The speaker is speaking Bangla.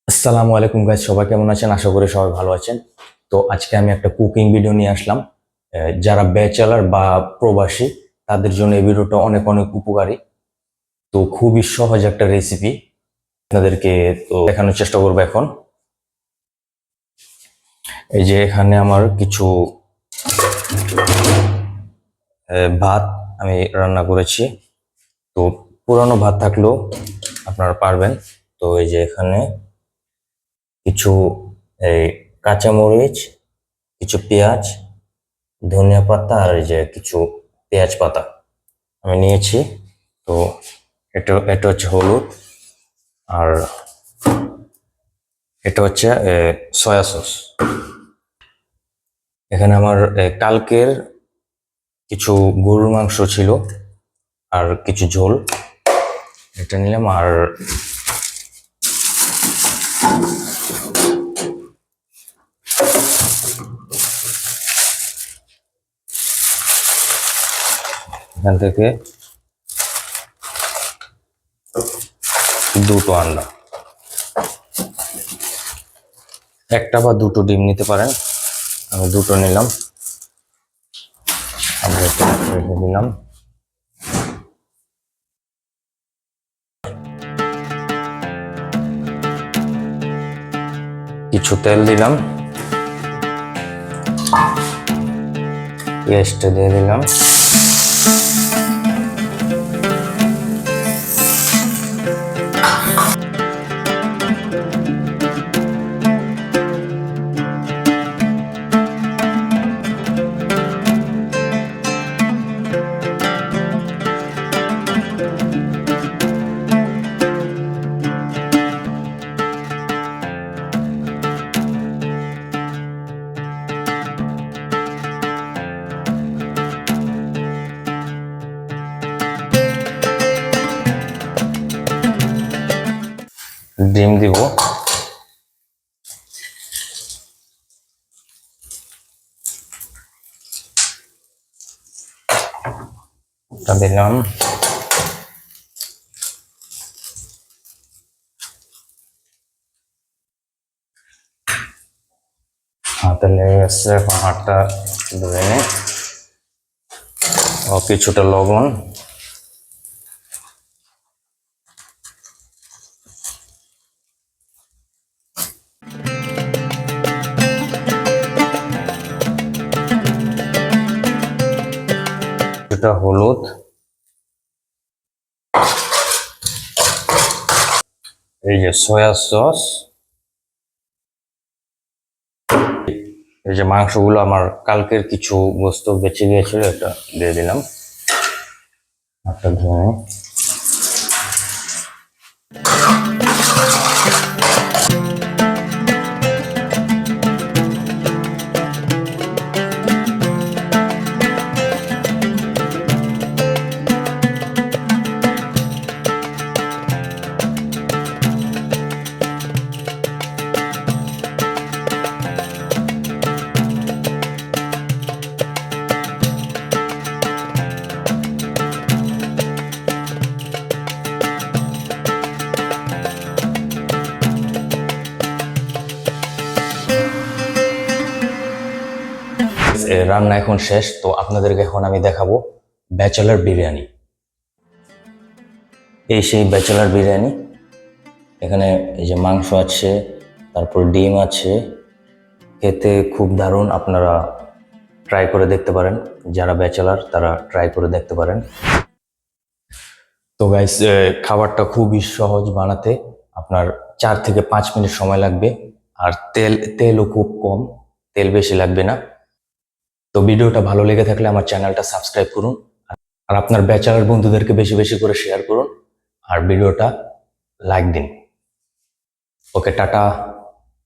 আসসালামু আলাইকুম গাইস, সবাই কেমন আছেন? আশা করি সবাই ভালো আছেন। তো আজকে আমি একটা কুকিং ভিডিও নিয়ে আসলাম। যারা ব্যাচেলার বা প্রবাসী তাদের জন্য এই ভিডিওটা অনেক অনেক উপকারী। তো খুবই সহজ একটা রেসিপি আপনাদেরকে তো দেখানোর চেষ্টা করবো এখন। এই যে এখানে আমার কিছু ভাত আমি রান্না করেছি। তো পুরানো ভাত থাকলেও আপনারা পারবেন। তো এই যে এখানে কিছু এই কাঁচামরিচ, কিছু পেঁয়াজ, ধনিয়া পাতা আর এই যে কিছু পেঁয়াজ পাতা আমি নিয়েছি। তো এটা এটা হচ্ছে হলুদ, আর এটা হচ্ছে সয়া সস। এখানে আমার কালকের কিছু গরুর মাংস ছিল আর কিছু ঝোল, এটা নিলাম। আর এখান থেকে দুটো আন্ডা, একটা বা দুটো ডিম নিতে পারেন, আমি দুটো নিলাম। আমরা এটা রেখে দিলাম। কিছু তেল দিলাম, পেঁয়াজটা দিয়ে দিলাম। ডিম দিব, এটা দিলাম। হাতে লেগে গেছে, এখন হাতটা ধুয়ে নে। ও কিছুটা লবণ, কিছুটা হলুদ, এই যে সয়া সস, এই যে মাংসগুলো আমার কালকের কিছু বস্তু বেঁচে গিয়েছিল, এটা দিয়ে দিলাম। হাতটা ধুয়ে নে। রান্না এখন শেষ, তো আপনাদেরকে এখন আমি দেখাবো ব্যাচেলার বিরিয়ানি। এই সেই ব্যাচেলার বিরিয়ানি। এখানে এই যে মাংস আছে, তারপর ডিম আছে, খেতে খুব দারুণ। আপনারা ট্রাই করে দেখতে পারেন, যারা ব্যাচেলার তারা ট্রাই করে দেখতে পারেন। তো গাইস, খাবারটা খুবই সহজ বানাতে, আপনার 4 থেকে 5 মিনিট সময় লাগবে। আর তেলও খুব কম, তেল বেশি লাগবে না। তো ভিডিওটা ভালো লেগে থাকলে আমার চ্যানেলটা সাবস্ক্রাইব করুন, আর আপনার ব্যাচেলার বন্ধুদেরকে বেশি বেশি করে শেয়ার করুন, আর ভিডিওটা লাইক দিন। ওকে, টাটা।